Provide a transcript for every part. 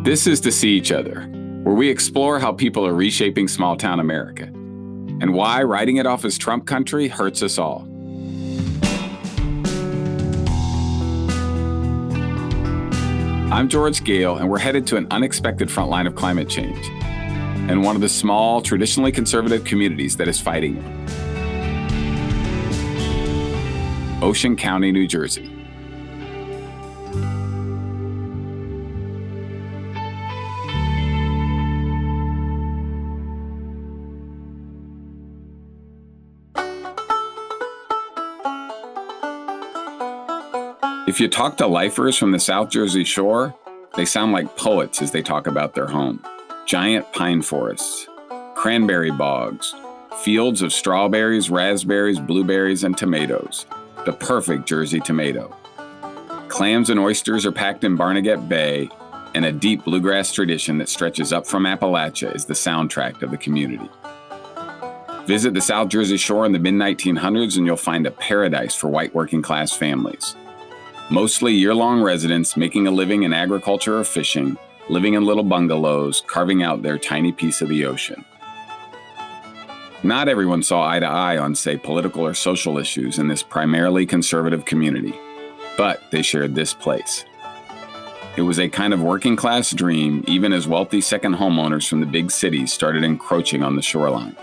This is To See Each Other, where we explore how people are reshaping small-town America and why writing it off as Trump country hurts us all. I'm George Gale, and we're headed to an unexpected front line of climate change and one of the small, traditionally conservative communities that is fighting it. Ocean County, New Jersey. If you talk to lifers from the South Jersey Shore, they sound like poets as they talk about their home. Giant pine forests, cranberry bogs, fields of strawberries, raspberries, blueberries, and tomatoes. The perfect Jersey tomato. Clams and oysters are packed in Barnegat Bay, and a deep bluegrass tradition that stretches up from Appalachia is the soundtrack of the community. Visit the South Jersey Shore in the mid-1900s and you'll find a paradise for white working-class families. Mostly year-long residents making a living in agriculture or fishing, living in little bungalows, carving out their tiny piece of the ocean. Not everyone saw eye to eye on, say, political or social issues in this primarily conservative community, but they shared this place. It was a kind of working-class dream, even as wealthy second homeowners from the big cities started encroaching on the shoreline.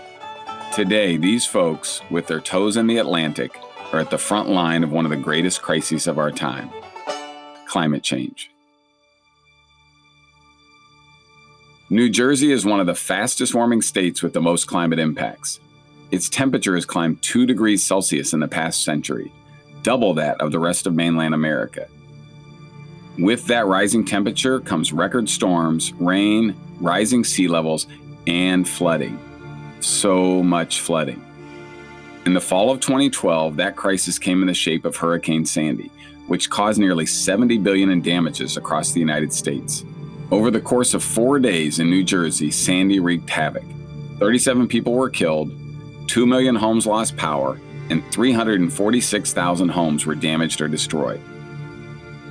Today, these folks, with their toes in the Atlantic, are at the front line of one of the greatest crises of our time: climate change. New Jersey is one of the fastest warming states with the most climate impacts. Its temperature has climbed 2 degrees Celsius in the past century, double that of the rest of mainland America. With that rising temperature comes record storms, rain, rising sea levels, and flooding. So much flooding. In the fall of 2012, that crisis came in the shape of Hurricane Sandy, which caused nearly $70 billion in damages across the United States. Over the course of 4 days in New Jersey, Sandy wreaked havoc. 37 people were killed, 2 million homes lost power, and 346,000 homes were damaged or destroyed.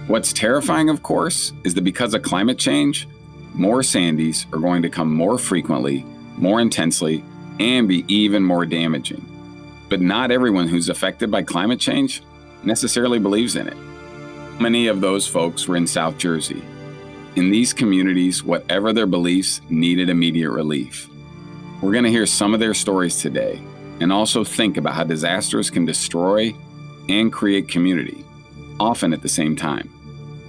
What's terrifying, of course, is that because of climate change, more Sandys are going to come more frequently, more intensely, and be even more damaging. But not everyone who's affected by climate change necessarily believes in it. Many of those folks were in South Jersey. In these communities, whatever their beliefs, needed immediate relief. We're going to hear some of their stories today, and also think about how disasters can destroy and create community, often at the same time.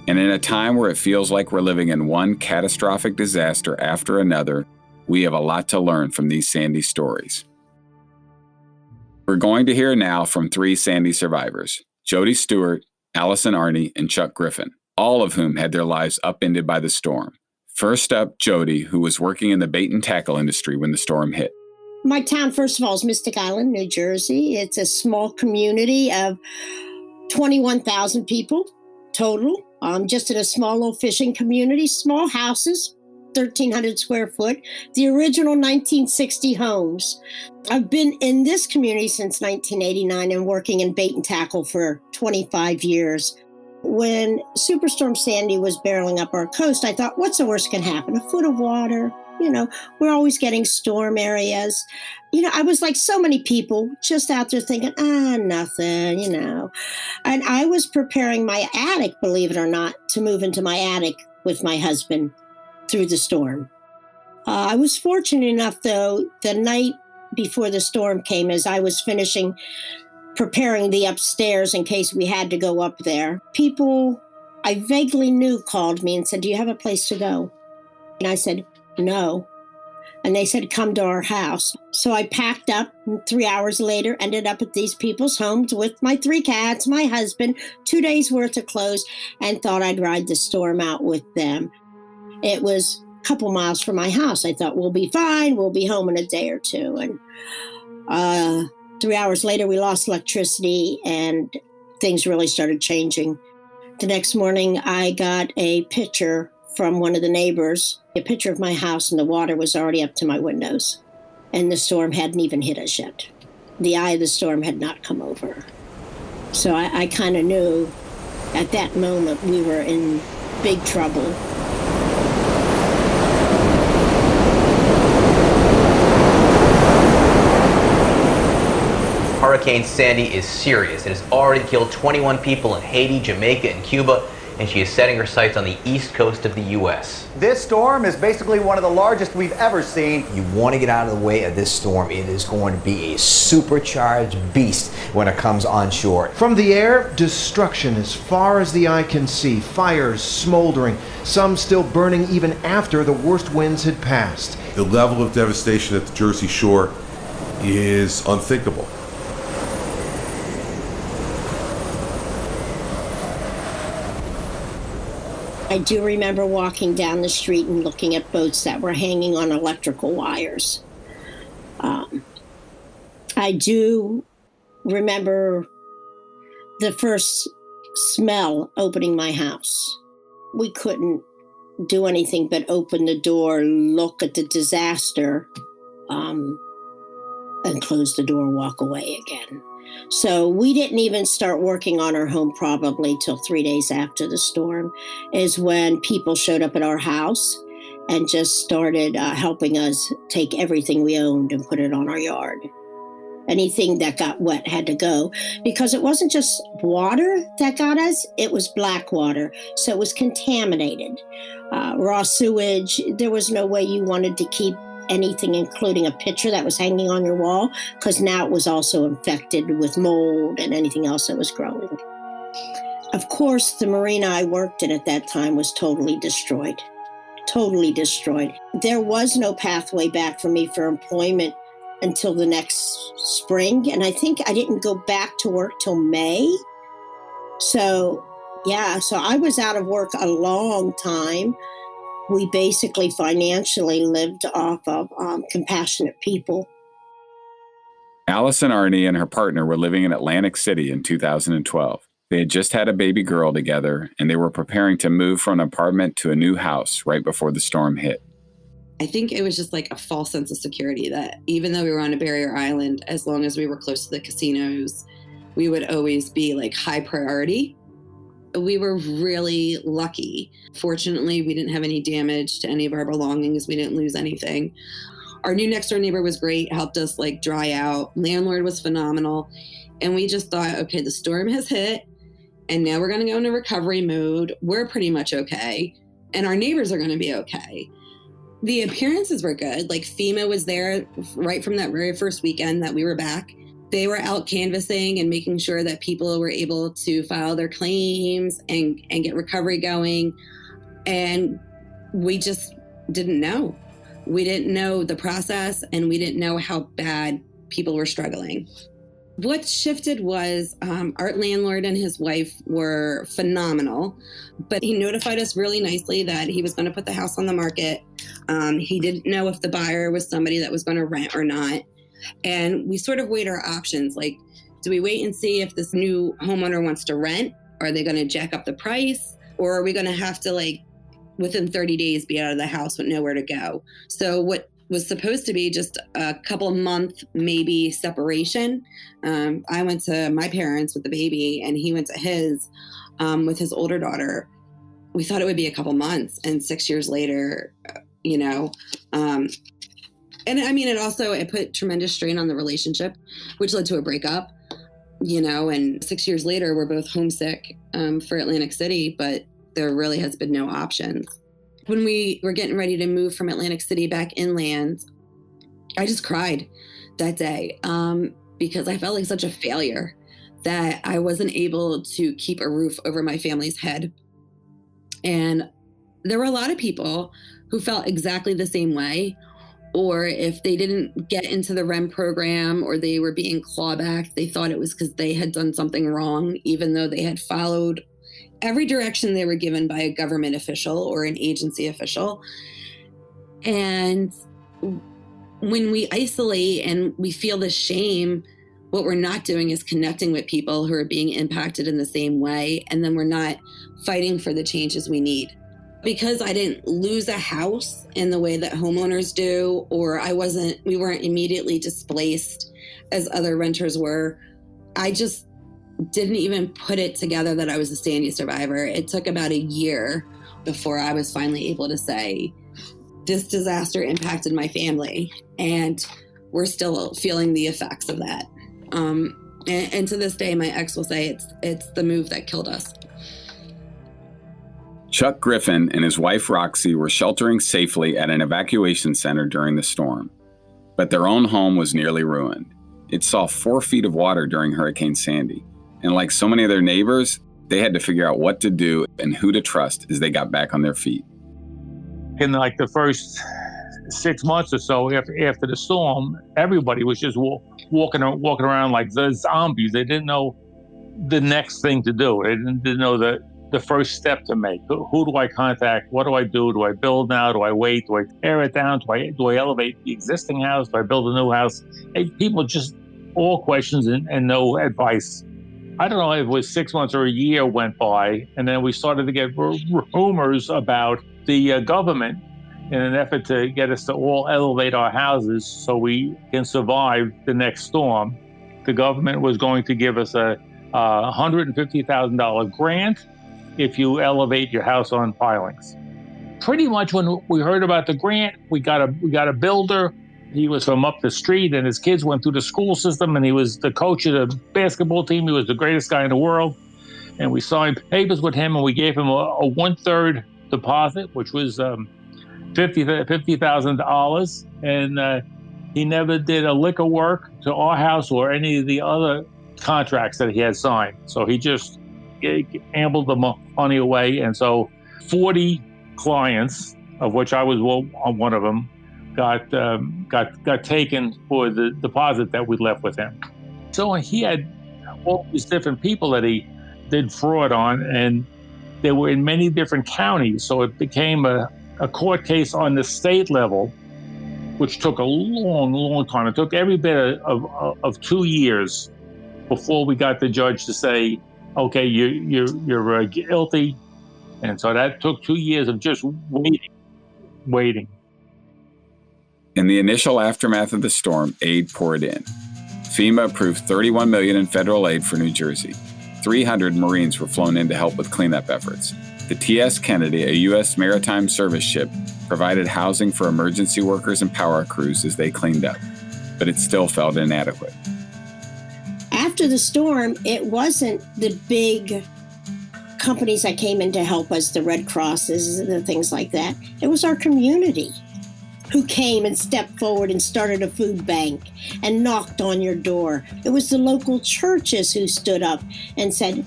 And in a time where it feels like we're living in one catastrophic disaster after another, we have a lot to learn from these Sandy stories. We're going to hear now from 3 Sandy survivors: Jody Stewart, Allison Arney, and Chuck Griffin, all of whom had their lives upended by the storm. First up, Jody, who was working in the bait and tackle industry when the storm hit. My town, first of all, is Mystic Island, New Jersey. It's a small community of 21,000 people total, just in a small little fishing community, small houses, 1,300 square foot, the original 1960 homes. I've been in this community since 1989 and working in bait and tackle for 25 years. When Superstorm Sandy was barreling up our coast, I thought, what's the worst can happen? A foot of water. We're always getting storm areas. I was like so many people just out there thinking, nothing, And I was preparing my attic, believe it or not, to move into my attic with my husband through the storm. I was fortunate enough, though, the night before the storm came, as I was preparing the upstairs in case we had to go up there, people I vaguely knew called me and said, "Do you have a place to go?" And I said, "No." And they said, "Come to our house." So I packed up, and 3 hours later ended up at these people's homes with my 3 cats, my husband, 2 days worth of clothes, and thought I'd ride the storm out with them. It was a couple miles from my house. I thought, we'll be fine. We'll be home in a day or two. And 3 hours later, we lost electricity and things really started changing. The next morning, I got a picture from one of the neighbors, a picture of my house, and the water was already up to my windows. And the storm hadn't even hit us yet. The eye of the storm had not come over. So I kind of knew at that moment we were in big trouble. Hurricane Sandy is serious. It has already killed 21 people in Haiti, Jamaica, and Cuba, and she is setting her sights on the east coast of the U.S. This storm is basically one of the largest we've ever seen. You want to get out of the way of this storm. It is going to be a supercharged beast when it comes onshore. From the air, destruction as far as the eye can see. Fires smoldering, some still burning even after the worst winds had passed. The level of devastation at the Jersey Shore is unthinkable. I do remember walking down the street and looking at boats that were hanging on electrical wires. I do remember the first smell opening my house. We couldn't do anything but open the door, look at the disaster, and close the door, walk away again. So we didn't even start working on our home probably till 3 days after the storm, is when people showed up at our house and just started helping us take everything we owned and put it on our yard. Anything that got wet had to go, because it wasn't just water that got us, it was black water. So it was contaminated. Raw sewage. There was no way you wanted to keep anything, including a picture that was hanging on your wall, because now it was also infected with mold and anything else that was growing. Of course, the marina I worked in at that time was totally destroyed. Totally destroyed. There was no pathway back for me for employment until the next spring. And I think I didn't go back to work till May. So I was out of work a long time. We basically financially lived off of compassionate people. Allison Arney and her partner were living in Atlantic City in 2012. They had just had a baby girl together, and they were preparing to move from an apartment to a new house right before the storm hit. I think it was just like a false sense of security that even though we were on a barrier island, as long as we were close to the casinos, we would always be like high priority. We were really lucky. Fortunately, we didn't have any damage to any of our belongings. We didn't lose anything. Our new next door neighbor was great, helped us like dry out. Landlord was phenomenal. And we just thought, okay, the storm has hit and now we're going to go into recovery mode. We're pretty much okay. And our neighbors are going to be okay. The appearances were good. Like FEMA was there right from that very first weekend that we were back. They were out canvassing and making sure that people were able to file their claims and get recovery going. And we just didn't know. We didn't know the process, and we didn't know how bad people were struggling. What shifted was our landlord and his wife were phenomenal, but he notified us really nicely that he was going to put the house on the market. He didn't know if the buyer was somebody that was going to rent or not. And we sort of weighed our options. Like, do we wait and see if this new homeowner wants to rent? Are they going to jack up the price? Or are we going to have to, like, within 30 days be out of the house with nowhere to go? So what was supposed to be just a couple of month, maybe separation. I went to my parents with the baby and he went to his with his older daughter. We thought it would be a couple months, and 6 years later, and I mean, it put tremendous strain on the relationship, which led to a breakup, and 6 years later, we're both homesick for Atlantic City, but there really has been no options. When we were getting ready to move from Atlantic City back inland, I just cried that day because I felt like such a failure that I wasn't able to keep a roof over my family's head. And there were a lot of people who felt exactly the same way, or if they didn't get into the REM program or they were being clawbacked, they thought it was because they had done something wrong, even though they had followed every direction they were given by a government official or an agency official. And when we isolate and we feel the shame, what we're not doing is connecting with people who are being impacted in the same way. And then we're not fighting for the changes we need. Because I didn't lose a house in the way that homeowners do, or we weren't immediately displaced as other renters were, I just didn't even put it together that I was a Sandy survivor. It took about a year before I was finally able to say, this disaster impacted my family, and we're still feeling the effects of that. And to this day, my ex will say it's the move that killed us. Chuck Griffin and his wife Roxy were sheltering safely at an evacuation center during the storm, but their own home was nearly ruined. It saw 4 feet of water during Hurricane Sandy, and like so many of their neighbors, they had to figure out what to do and who to trust as they got back on their feet. In like the first 6 months or so after the storm, everybody was just walking around like the zombies. They didn't know the next thing to do. They didn't know the first step to make. Who do I contact? What do I do? Do I build now? Do I wait? Do I tear it down? Do I elevate the existing house? Do I build a new house? People just all questions and no advice. I don't know if it was 6 months or a year went by, and then we started to get rumors about the government in an effort to get us to all elevate our houses so we can survive the next storm. The government was going to give us a $150,000 grant if you elevate your house on pilings. Pretty much when we heard about the grant, we got a builder. He was from up the street, and his kids went through the school system, and he was the coach of the basketball team. He was the greatest guy in the world. And we signed papers with him, and we gave him a 1/3 deposit, which was $50,000. And he never did a lick of work to our house or any of the other contracts that he had signed. So he just ambled the money away. And so 40 clients, of which I was one of them, got taken for the deposit that we left with him. So he had all these different people that he did fraud on, and they were in many different counties. So it became a court case on the state level, which took a long, long time. It took every bit of 2 years before we got the judge to say, okay, you're guilty. And so that took 2 years of just waiting. In the initial aftermath of the storm, aid poured in. FEMA approved $31 million in federal aid for New Jersey. 300 Marines were flown in to help with cleanup efforts. The T.S. Kennedy, a U.S. maritime service ship, provided housing for emergency workers and power crews as they cleaned up, but it still felt inadequate. After the storm, it wasn't the big companies that came in to help us, the Red Crosses and the things like that. It was our community who came and stepped forward and started a food bank and knocked on your door. It was the local churches who stood up and said,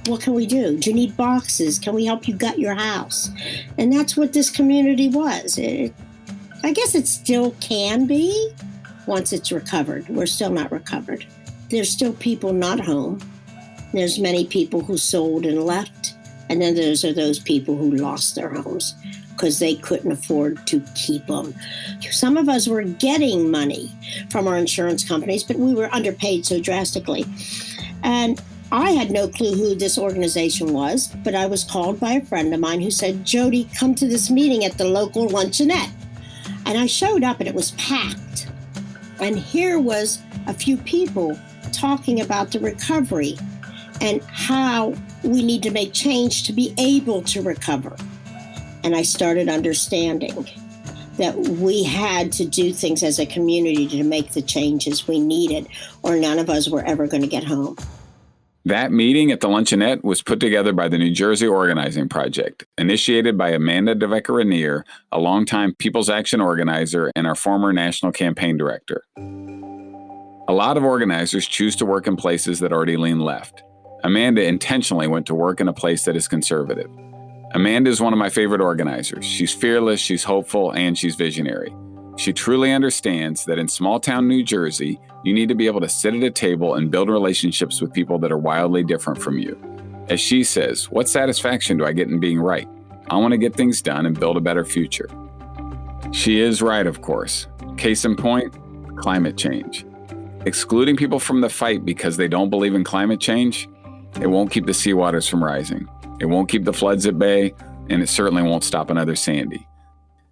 what can we do? Do you need boxes? Can we help you gut your house? And that's what this community was. I guess it still can be once it's recovered. We're still not recovered. There's still people not home. There's many people who sold and left. And then those are those people who lost their homes because they couldn't afford to keep them. Some of us were getting money from our insurance companies, but we were underpaid so drastically. And I had no clue who this organization was, but I was called by a friend of mine who said, Jody, come to this meeting at the local luncheonette. And I showed up and it was packed. And here was a few people talking about the recovery and how we need to make change to be able to recover. And I started understanding that we had to do things as a community to make the changes we needed, or none of us were ever going to get home. That meeting at the luncheonette was put together by the New Jersey Organizing Project, initiated by Amanda DeVecca-Ranier, a longtime People's Action organizer and our former national campaign director. A lot of organizers choose to work in places that already lean left. Amanda intentionally went to work in a place that is conservative. Amanda is one of my favorite organizers. She's fearless, she's hopeful, and she's visionary. She truly understands that in small-town New Jersey, you need to be able to sit at a table and build relationships with people that are wildly different from you. As she says, what satisfaction do I get in being right? I want to get things done and build a better future. She is right, of course. Case in point, climate change. Excluding people from the fight because they don't believe in climate change, it won't keep the seawaters from rising. It won't keep the floods at bay, and it certainly won't stop another Sandy.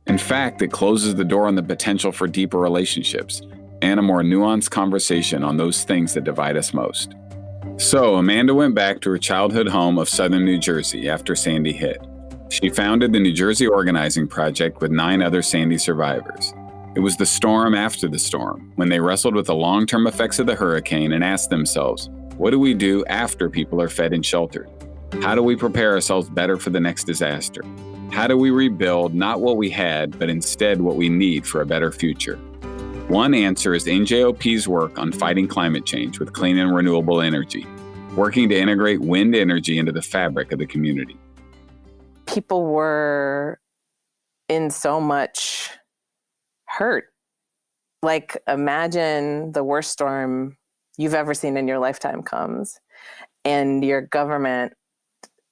In fact, it closes the door on the potential for deeper relationships and a more nuanced conversation on those things that divide us most. So Amanda went back to her childhood home of southern New Jersey after Sandy hit. She founded the New Jersey Organizing Project with 9 other Sandy survivors. It was the storm after the storm, when they wrestled with the long-term effects of the hurricane and asked themselves, what do we do after people are fed and sheltered? How do we prepare ourselves better for the next disaster? How do we rebuild not what we had, but instead what we need for a better future? One answer is NJOP's work on fighting climate change with clean and renewable energy, working to integrate wind energy into the fabric of the community. People were in so much hurt. Like, imagine the worst storm you've ever seen in your lifetime comes, and your government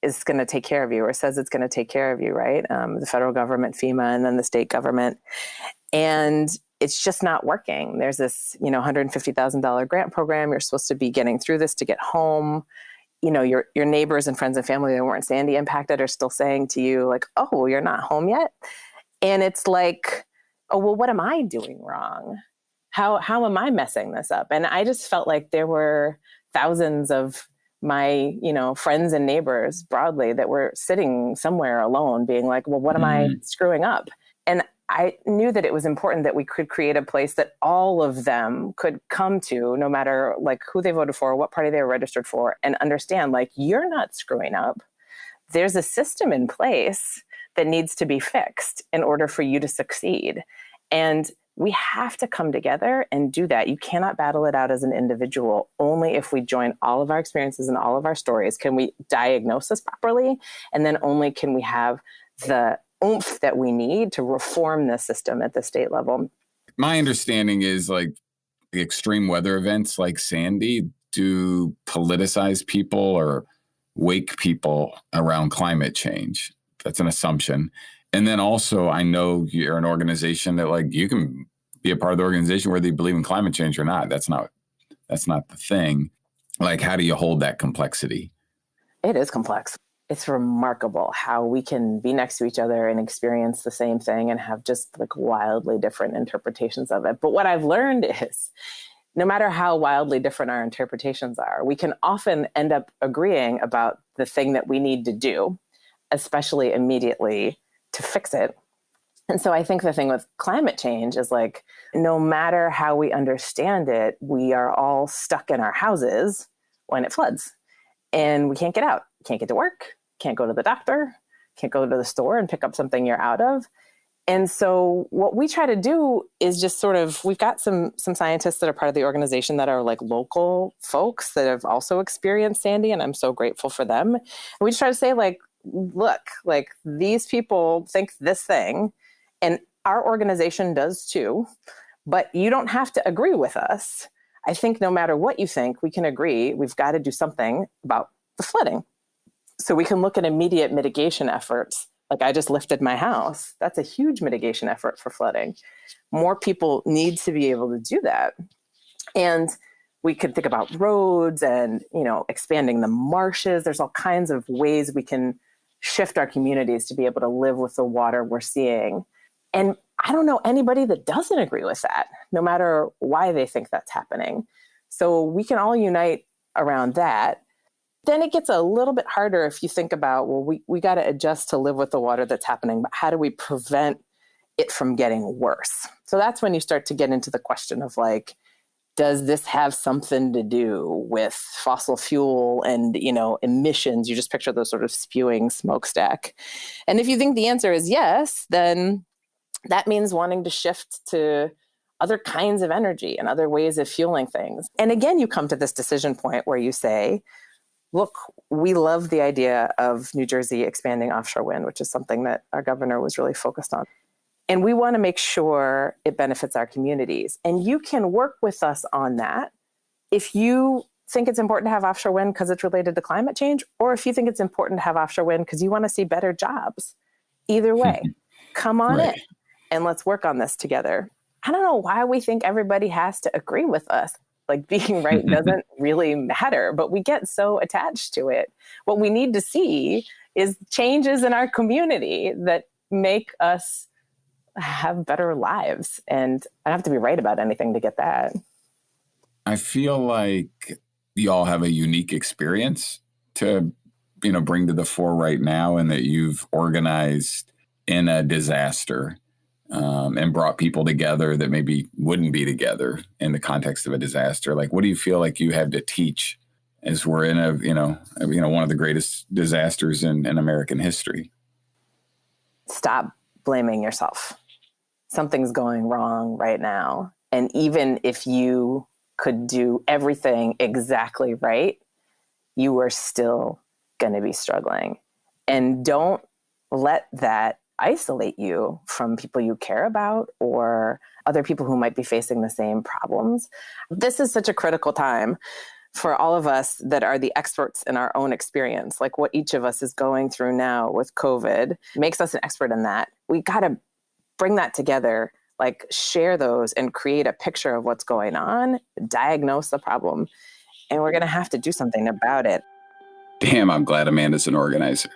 is going to take care of you, or says it's going to take care of you, right? The federal government, FEMA, and then the state government. And it's just not working. There's this, $150,000 grant program. You're supposed to be getting through this to get home. Your neighbors and friends and family that weren't Sandy impacted are still saying to you, like, oh, you're not home yet? And it's like, oh, well, what am I doing wrong? How am I messing this up? And I just felt like there were thousands of my, friends and neighbors broadly that were sitting somewhere alone being like, well, what am I screwing up? And I knew that it was important that we could create a place that all of them could come to, no matter like who they voted for, what party they were registered for, and understand, like, you're not screwing up. There's a system in place that needs to be fixed in order for you to succeed. And we have to come together and do that. You cannot battle it out as an individual. Only if we join all of our experiences and all of our stories can we diagnose this properly. And then only can we have the oomph that we need to reform the system at the state level. My understanding is, like, the extreme weather events like Sandy do politicize people or wake people around climate change. That's an assumption. And then also, I know you're an organization that, like, you can be a part of the organization whether you believe in climate change or not. That's not the thing. Like, how do you hold that complexity? It is complex. It's remarkable how we can be next to each other and experience the same thing and have just like wildly different interpretations of it. But what I've learned is, no matter how wildly different our interpretations are, we can often end up agreeing about the thing that we need to do, especially immediately, to fix it. And so I think the thing with climate change is, like, no matter how we understand it, we are all stuck in our houses when it floods. And we can't get out, can't get to work, can't go to the doctor, can't go to the store and pick up something you're out of. And so what we try to do is just sort of, we've got some scientists that are part of the organization that are like local folks that have also experienced Sandy, and I'm so grateful for them. And we just try to say, like, look, like, these people think this thing, and our organization does too, but you don't have to agree with us. I think no matter what you think, we can agree we've got to do something about the flooding. So we can look at immediate mitigation efforts. Like, I just lifted my house. That's a huge mitigation effort for flooding. More people need to be able to do that. And we could think about roads and, expanding the marshes. There's all kinds of ways we can shift our communities to be able to live with the water we're seeing. And I don't know anybody that doesn't agree with that, no matter why they think that's happening. So we can all unite around that. Then it gets a little bit harder if you think about, well, we got to adjust to live with the water that's happening, but how do we prevent it from getting worse? So that's when you start to get into the question of, like, does this have something to do with fossil fuel and, emissions? You just picture those sort of spewing smokestack. And if you think the answer is yes, then that means wanting to shift to other kinds of energy and other ways of fueling things. And again, you come to this decision point where you say, look, we love the idea of New Jersey expanding offshore wind, which is something that our governor was really focused on. And we want to make sure it benefits our communities. And you can work with us on that if you think it's important to have offshore wind because it's related to climate change, or if you think it's important to have offshore wind because you want to see better jobs. Either way, come on in and let's work on this together. I don't know why we think everybody has to agree with us. Like, being right doesn't really matter, but we get so attached to it. What we need to see is changes in our community that make us have better lives. And I don't have to be right about anything to get that. I feel like you all have a unique experience to, bring to the fore right now, and that you've organized in a disaster. and brought people together that maybe wouldn't be together in the context of a disaster. Like, what do you feel like you have to teach as we're in one of the greatest disasters in American history? Stop blaming yourself. Something's going wrong right now. And even if you could do everything exactly right, you are still going to be struggling. And don't let that isolate you from people you care about or other people who might be facing the same problems. This is such a critical time for all of us that are the experts in our own experience. Like what each of us is going through now with COVID makes us an expert in that. We got to bring that together, like share those and create a picture of what's going on, diagnose the problem, and we're going to have to do something about it. Damn, I'm glad Amanda's an organizer.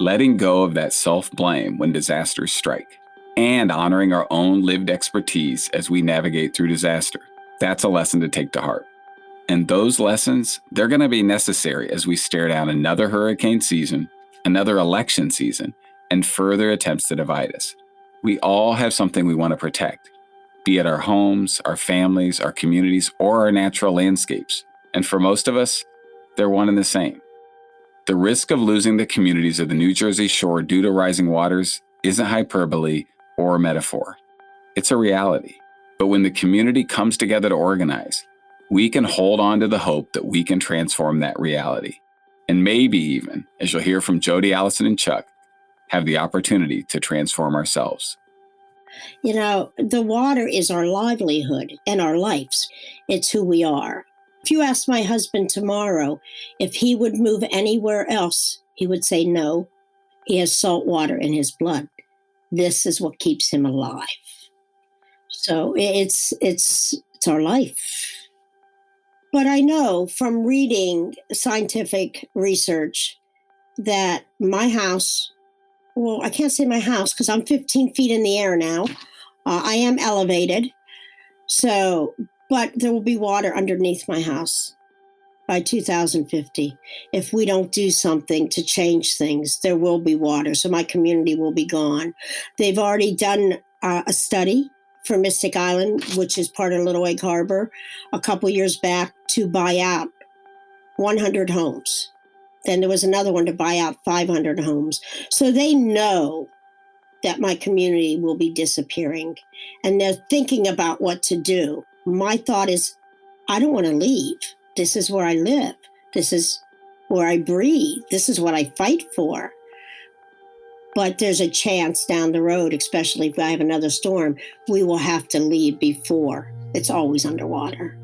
Letting go of that self-blame when disasters strike and honoring our own lived expertise as we navigate through disaster. That's a lesson to take to heart. And those lessons, they're going to be necessary as we stare down another hurricane season, another election season, and further attempts to divide us. We all have something we want to protect, be it our homes, our families, our communities, or our natural landscapes. And for most of us, they're one and the same. The risk of losing the communities of the New Jersey shore due to rising waters isn't hyperbole or a metaphor. It's a reality. But when the community comes together to organize, we can hold on to the hope that we can transform that reality. And maybe even, as you'll hear from Jody, Allison, and Chuck, have the opportunity to transform ourselves. You know, the water is our livelihood and our lives. It's who we are. If you ask my husband tomorrow if he would move anywhere else, he would say no. He has salt water in his blood. This is what keeps him alive. So it's our life. But I know from reading scientific research that my house, well, I can't say my house because I'm 15 feet in the air now. I am elevated. But there will be water underneath my house by 2050. If we don't do something to change things, there will be water. So my community will be gone. They've already done a study for Mystic Island, which is part of Little Egg Harbor, a couple years back to buy out 100 homes. Then there was another one to buy out 500 homes. So they know that my community will be disappearing, and they're thinking about what to do. My thought is, I don't want to leave. This is where I live. This is where I breathe. This is what I fight for. But there's a chance down the road, especially if I have another storm, we will have to leave before it's always underwater.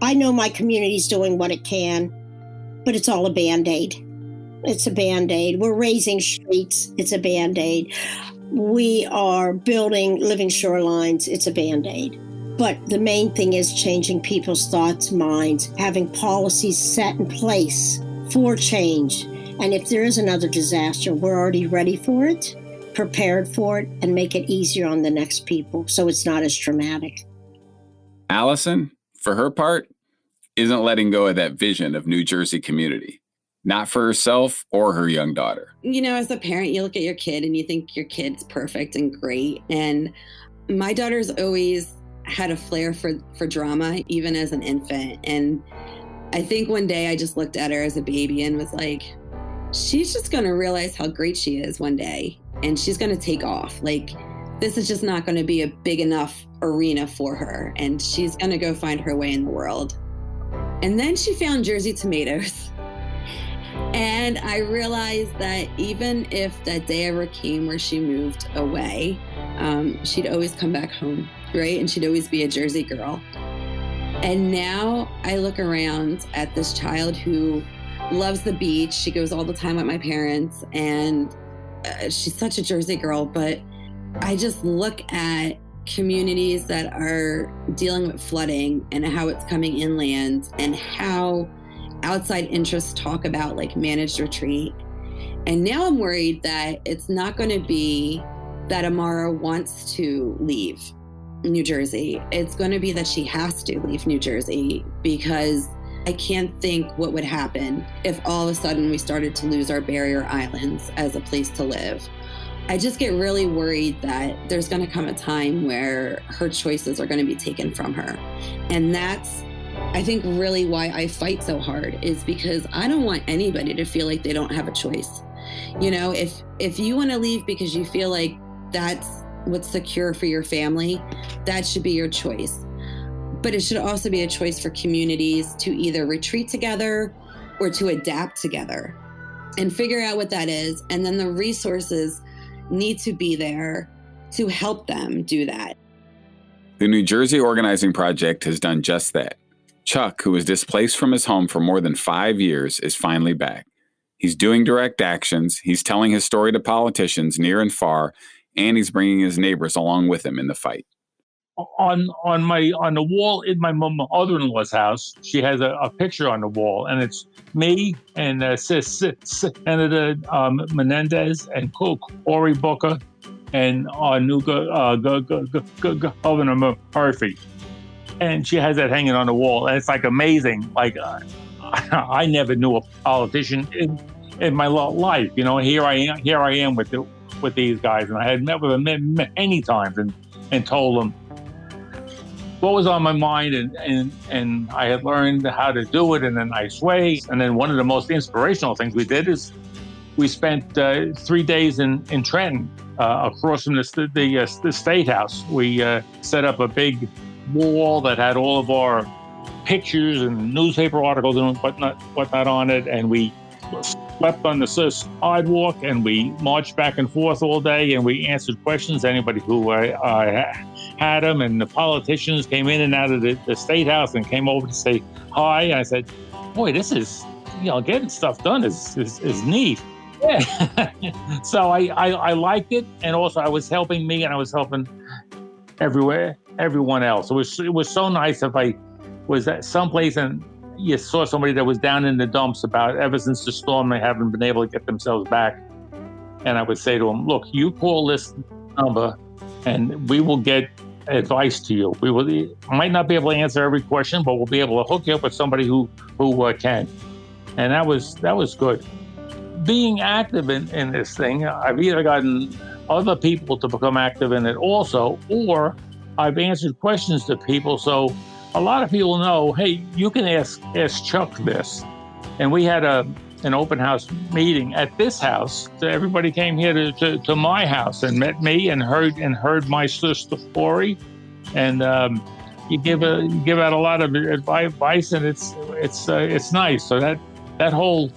I know my community's doing what it can, but it's all a Band-Aid. It's a Band-Aid. We're raising streets. It's a Band-Aid. We are building living shorelines. It's a Band-Aid. But the main thing is changing people's thoughts, minds, having policies set in place for change. And if there is another disaster, we're already ready for it, prepared for it, and make it easier on the next people so it's not as traumatic. Allison, for her part, isn't letting go of that vision of New Jersey community, not for herself or her young daughter. You know, as a parent, you look at your kid and you think your kid's perfect and great. And my daughter's always had a flair for drama, even as an infant. And I think one day I just looked at her as a baby and was like, she's just going to realize how great she is one day. And she's going to take off. Like, this is just not going to be a big enough arena for her. And she's going to go find her way in the world. And then she found Jersey tomatoes. And I realized that even if that day ever came where she moved away, she'd always come back home, right? And she'd always be a Jersey girl. And now I look around at this child who loves the beach. She goes all the time with my parents, and she's such a Jersey girl. But I just look at communities that are dealing with flooding and how it's coming inland and how outside interests talk about like managed retreat. And now I'm worried that it's not going to be that Amara wants to leave New Jersey. It's going to be that she has to leave New Jersey, because I can't think what would happen if all of a sudden we started to lose our barrier islands as a place to live, I just get really worried that there's going to come a time where her choices are going to be taken from her. And that's, I think, really why I fight so hard, is because I don't want anybody to feel like they don't have a choice. You know, if you want to leave because you feel like that's what's secure for your family, that should be your choice. But it should also be a choice for communities to either retreat together or to adapt together and figure out what that is. And then the resources need to be there to help them do that. The New Jersey Organizing Project has done just that. Chuck, who was displaced from his home for more than 5 years, is finally back. He's doing direct actions, he's telling his story to politicians near and far, and he's bringing his neighbors along with him in the fight. On the wall in my mother-in-law's house, she has a picture on the wall, and it's me and Senator Menendez and Cory Booker and our new Governor Murphy. And she has that hanging on the wall, and it's like amazing. Like I never knew a politician in my life. You know, here I am with these guys, and I had met with them many times and told them what was on my mind, and I had learned how to do it in a nice way. And then one of the most inspirational things we did is we spent 3 days in Trenton, across from the State House. We set up a big wall that had all of our pictures and newspaper articles and whatnot on it, and we slept on the sidewalk, and we marched back and forth all day, and we answered questions, anybody who had them, and the politicians came in and out of the State House and came over to say hi. And I said, boy, this is, getting stuff done is neat. Yeah. So I liked it, and also I was helping me, and I was helping everyone else. It was so nice if I was at someplace and you saw somebody that was down in the dumps about ever since the storm, they haven't been able to get themselves back. And I would say to them, look, you call this number and we will get advice to you. We might not be able to answer every question, but we'll be able to hook you up with somebody who can. And that was good. Being active in this thing, I've either gotten other people to become active in it also, or I've answered questions to people. So a lot of people know, hey, you can ask Chuck this. And we had an open house meeting at this house. So everybody came here to my house and met me and heard my story. And you give out a lot of advice, and it's nice. So that whole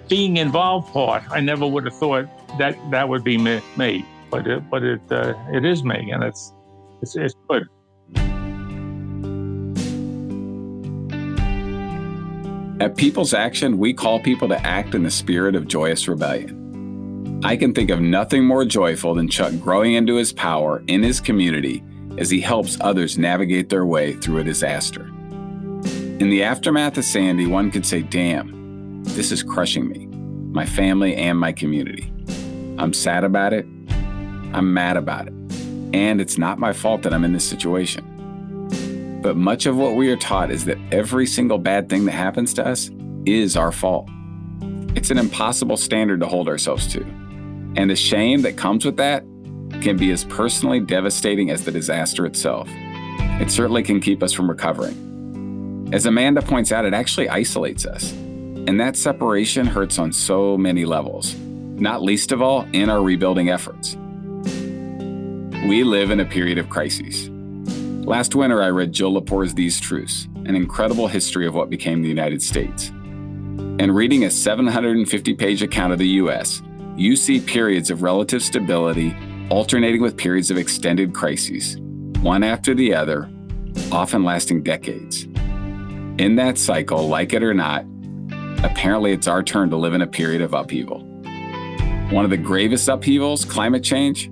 being involved part, I never would have thought that would be me, but it is me, and it's good. At People's Action, we call people to act in the spirit of joyous rebellion. I can think of nothing more joyful than Chuck growing into his power in his community as he helps others navigate their way through a disaster. In the aftermath of Sandy, one could say, damn, this is crushing me, my family, and my community. I'm sad about it. I'm mad about it. And it's not my fault that I'm in this situation. But much of what we are taught is that every single bad thing that happens to us is our fault. It's an impossible standard to hold ourselves to. And the shame that comes with that can be as personally devastating as the disaster itself. It certainly can keep us from recovering. As Amanda points out, it actually isolates us. And that separation hurts on so many levels, not least of all in our rebuilding efforts. We live in a period of crises. Last winter, I read Jill Lepore's These Truths, an incredible history of what became the United States. And reading a 750-page account of the U.S., you see periods of relative stability alternating with periods of extended crises, one after the other, often lasting decades. In that cycle, like it or not, apparently it's our turn to live in a period of upheaval. One of the gravest upheavals, climate change,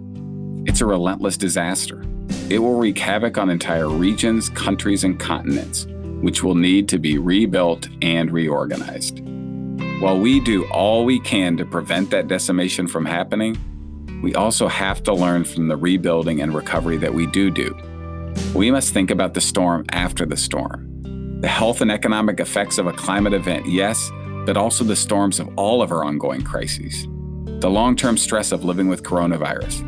it's a relentless disaster. It will wreak havoc on entire regions, countries, and continents, which will need to be rebuilt and reorganized. While we do all we can to prevent that decimation from happening, we also have to learn from the rebuilding and recovery that we do. We must think about the storm after the storm. The health and economic effects of a climate event, yes, but also the storms of all of our ongoing crises. the long-term stress of living with coronavirus,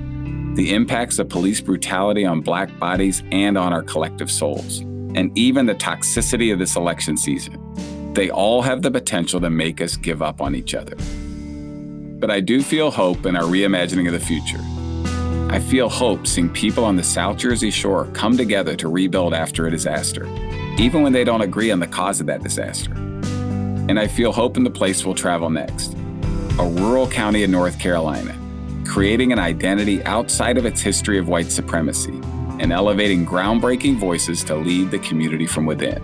the impacts of police brutality on Black bodies and on our collective souls, and even the toxicity of this election season. They all have the potential to make us give up on each other. But I do feel hope in our reimagining of the future. I feel hope seeing people on the South Jersey Shore come together to rebuild after a disaster, even when they don't agree on the cause of that disaster. And I feel hope in the place we'll travel next, a rural county in North Carolina, creating an identity outside of its history of white supremacy and elevating groundbreaking voices to lead the community from within.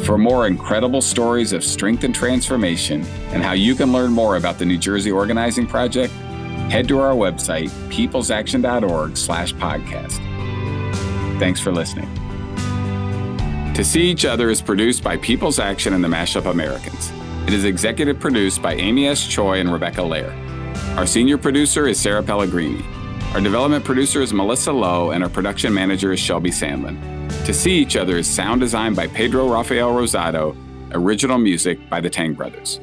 For more incredible stories of strength and transformation and how you can learn more about the New Jersey Organizing Project, head to our website, peoplesaction.org/podcast. Thanks for listening. To See Each Other is produced by People's Action and the Mashup Americans. It is executive produced by Amy S. Choi and Rebecca Lair. Our senior producer is Sarah Pellegrini. Our development producer is Melissa Lowe, and our production manager is Shelby Sandlin. To See Each Other is sound designed by Pedro Rafael Rosado, original music by the Tang Brothers.